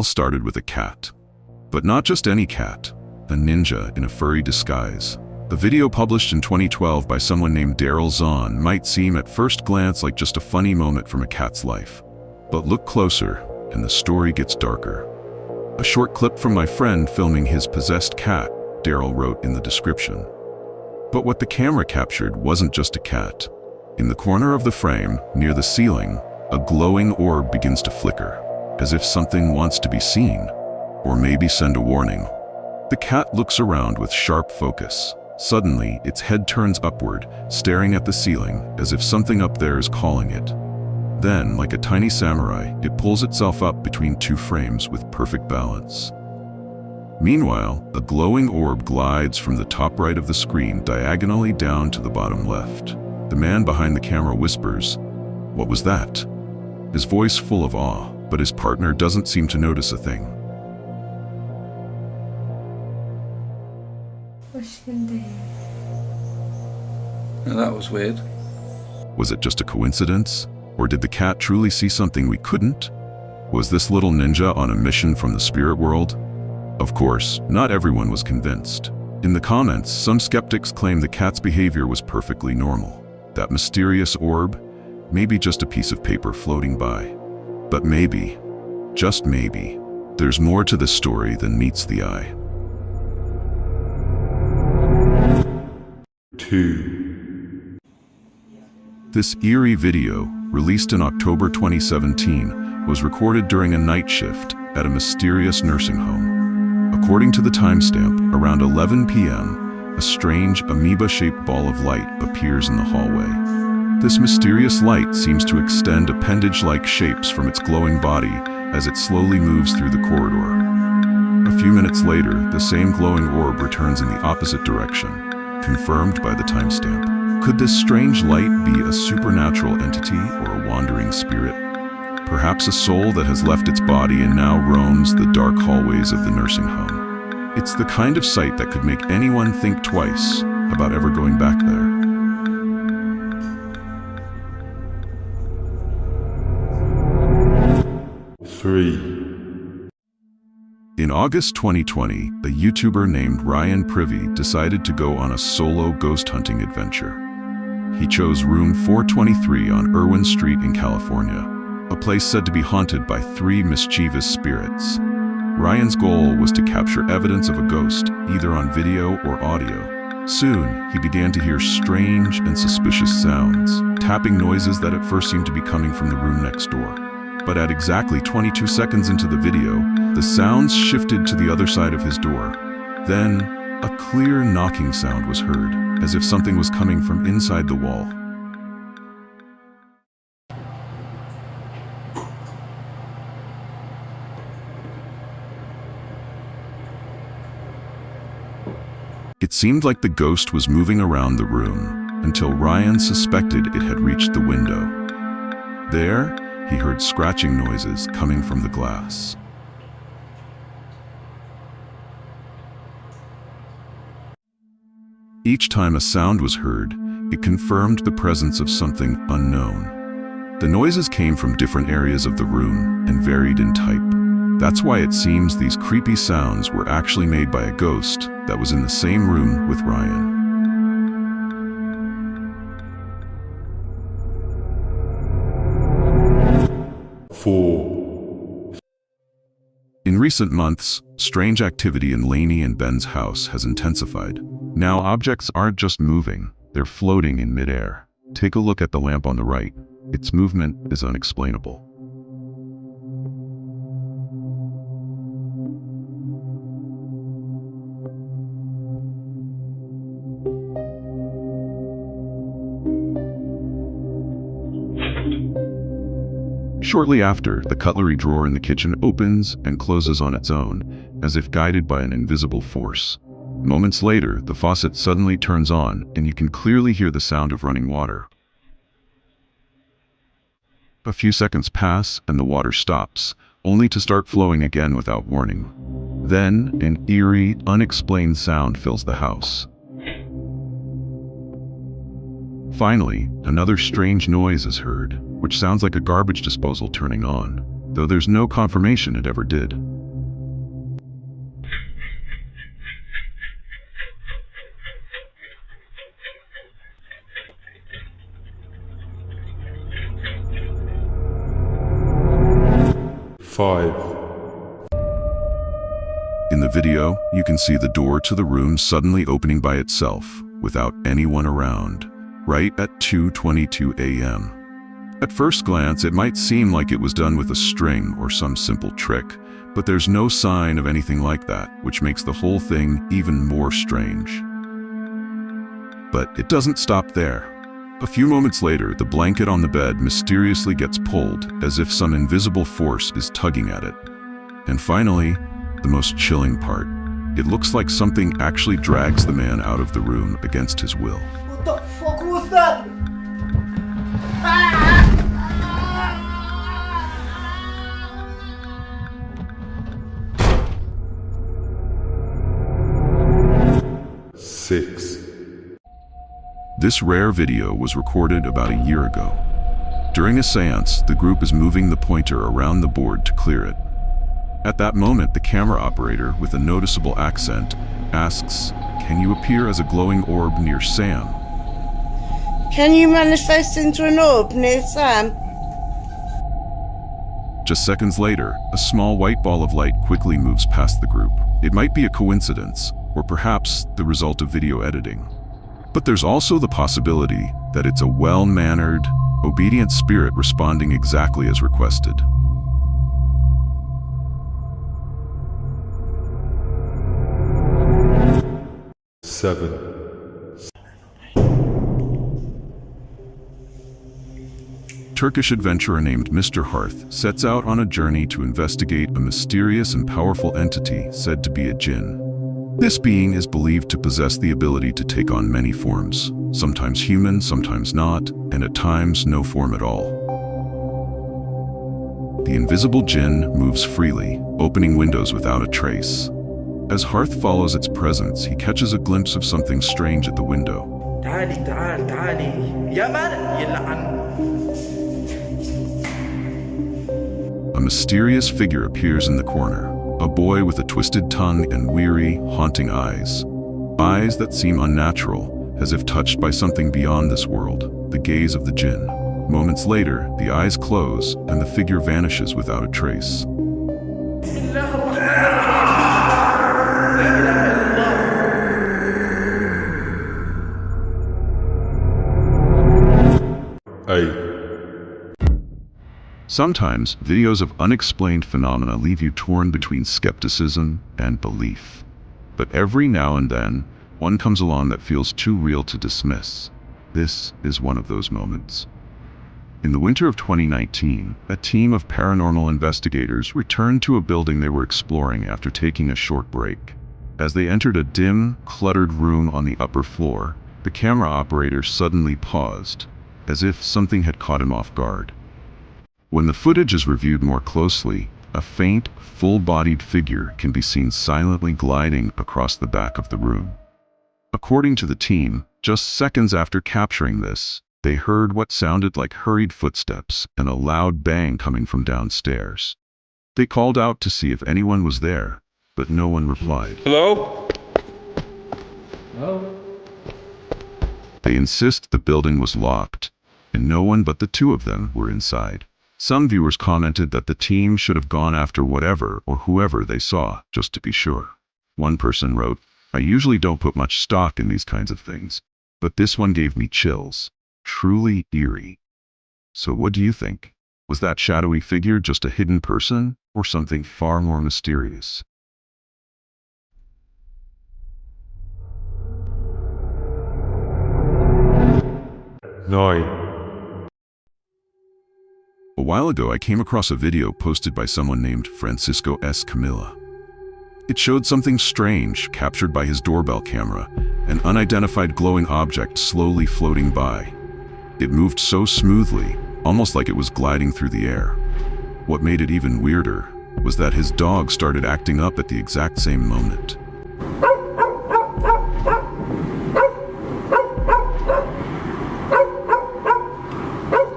started with a cat. But not just any cat, a ninja in a furry disguise. A video published in 2012 by someone named Zahn might seem at first glance like just a funny moment from a cat's life. But look closer, and the story gets darker. A short clip from my friend filming his possessed cat, Daryl wrote in the description. But what the camera captured wasn't just a cat. In the corner of the frame, near the ceiling, a glowing orb begins to flicker, as if something wants to be seen, or maybe send a warning. The cat looks around with sharp focus. Suddenly, its head turns upward, staring at the ceiling, as if something up there is calling it. Then, like a tiny samurai, it pulls itself up between two frames with perfect balance. Meanwhile, a glowing orb glides from the top right of the screen diagonally down to the bottom left. The man behind the camera whispers, "What was that?" His voice full of awe, but his partner doesn't seem to notice a thing. Now that was weird. Was it just a coincidence? Or did the cat truly see something we couldn't? Was this little ninja on a mission from the spirit world? Of course, not everyone was convinced. In the comments, some skeptics claim the cat's behavior was perfectly normal. That mysterious orb, maybe just a piece of paper floating by. But maybe, just maybe, there's more to this story than meets the eye. 2. This eerie video, released in October 2017, was recorded during a night shift at a mysterious nursing home. According to the timestamp, around 11 p.m., a strange amoeba-shaped ball of light appears in the hallway. This mysterious light seems to extend appendage-like shapes from its glowing body as it slowly moves through the corridor. A few minutes later, the same glowing orb returns in the opposite direction, confirmed by the timestamp. Could this strange light be a supernatural entity or a wandering spirit? Perhaps a soul that has left its body and now roams the dark hallways of the nursing home. It's the kind of sight that could make anyone think twice about ever going back there. In August 2020, a YouTuber named Ryan Privy decided to go on a solo ghost hunting adventure. He chose room 423 on Irwin Street in California, a place said to be haunted by 3 mischievous spirits. Ryan's goal was to capture evidence of a ghost, either on video or audio. Soon, he began to hear strange and suspicious sounds, tapping noises that at first seemed to be coming from the room next door. But at exactly 22 seconds into the video, the sounds shifted to the other side of his door. Then, a clear knocking sound was heard, as if something was coming from inside the wall. It seemed like the ghost was moving around the room, until Ryan suspected it had reached the window. There, he heard scratching noises coming from the glass. Each time a sound was heard, it confirmed the presence of something unknown. The noises came from different areas of the room and varied in type. That's why it seems these creepy sounds were actually made by a ghost that was in the same room with Ryan. In recent months, strange activity in Laney and Ben's house has intensified. Now objects aren't just moving, they're floating in midair. Take a look at the lamp on the right. Its movement is unexplainable. Shortly after, the cutlery drawer in the kitchen opens and closes on its own, as if guided by an invisible force. Moments later, the faucet suddenly turns on, and you can clearly hear the sound of running water. A few seconds pass, and the water stops, only to start flowing again without warning. Then, an eerie, unexplained sound fills the house. Finally, another strange noise is heard, which sounds like a garbage disposal turning on, though there's no confirmation it ever did. 5, In the video, you can see the door to the room suddenly opening by itself, without anyone around, right at 2:22 a.m. At first glance, it might seem like it was done with a string or some simple trick, but there's no sign of anything like that, which makes the whole thing even more strange. But it doesn't stop there. A few moments later, the blanket on the bed mysteriously gets pulled, as if some invisible force is tugging at it. And finally, the most chilling part. It looks like something actually drags the man out of the room against his will. What the fuck was that? 6, This rare video was recorded about a year ago. During a séance, the group is moving the pointer around the board to clear it. At that moment, the camera operator, with a noticeable accent, asks, "Can you appear as a glowing orb near Sam?" Can you manifest into an orb near Sam? Just seconds later, a small white ball of light quickly moves past the group. It might be a coincidence, or perhaps the result of video editing. But there's also the possibility that it's a well-mannered, obedient spirit responding exactly as requested. 7, Turkish adventurer named Mr. Hart sets out on a journey to investigate a mysterious and powerful entity said to be a Jinn. This being is believed to possess the ability to take on many forms, sometimes human, sometimes not, and at times no form at all. The invisible Jinn moves freely, opening windows without a trace. As Hart follows its presence, he catches a glimpse of something strange at the window. تعالي تعال تعالي يا مان يلعن. A mysterious figure appears in the corner, a boy with a twisted tongue and weary, haunting eyes. Eyes that seem unnatural, as if touched by something beyond this world, the gaze of the Jinn. Moments later, the eyes close and the figure vanishes without a trace. بسم الله الرحمن الرحيم. لا إله إلا الله. 8, Sometimes, videos of unexplained phenomena leave you torn between skepticism and belief. But every now and then, one comes along that feels too real to dismiss. This is one of those moments. In the winter of 2019, a team of paranormal investigators returned to a building they were exploring after taking a short break. As they entered a dim, cluttered room on the upper floor, the camera operator suddenly paused, as if something had caught him off guard. When the footage is reviewed more closely, a faint, full-bodied figure can be seen silently gliding across the back of the room. According to the team, just seconds after capturing this, they heard what sounded like hurried footsteps and a loud bang coming from downstairs. They called out to see if anyone was there, but no one replied. Hello? They insist the building was locked, and no one but the two of them were inside. Some viewers commented that the team should have gone after whatever or whoever they saw, just to be sure. One person wrote, "I usually don't put much stock in these kinds of things, but this one gave me chills. Truly eerie." So what do you think? Was that shadowy figure just a hidden person, or something far more mysterious? Nine, A while ago, I came across a video posted by someone named Francisco S. Camilla. It showed something strange captured by his doorbell camera, an unidentified glowing object slowly floating by. It moved so smoothly, almost like it was gliding through the air. What made it even weirder was that his dog started acting up at the exact same moment.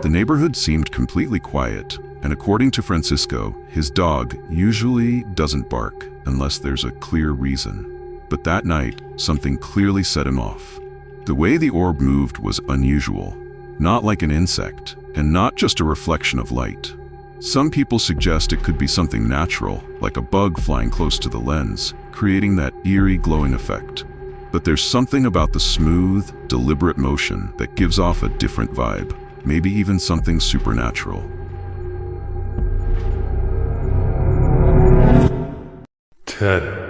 The neighborhood seemed completely quiet, and according to Francisco, his dog usually doesn't bark unless there's a clear reason. But that night, something clearly set him off. The way the orb moved was unusual, not like an insect, and not just a reflection of light. Some people suggest it could be something natural, like a bug flying close to the lens, creating that eerie glowing effect. But there's something about the smooth, deliberate motion that gives off a different vibe, maybe even something supernatural. 10,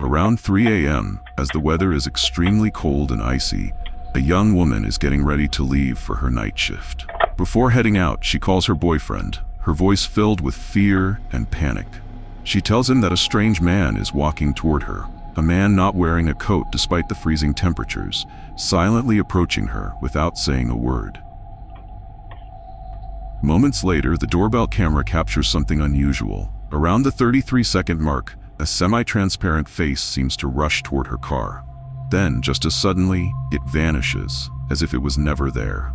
Around 3 a.m., as the weather is extremely cold and icy, a young woman is getting ready to leave for her night shift. Before heading out, she calls her boyfriend, her voice filled with fear and panic. She tells him that a strange man is walking toward her, a man not wearing a coat despite the freezing temperatures, silently approaching her without saying a word. Moments later, the doorbell camera captures something unusual. Around the 33-second mark, a semi-transparent face seems to rush toward her car. Then, just as suddenly, it vanishes, as if it was never there.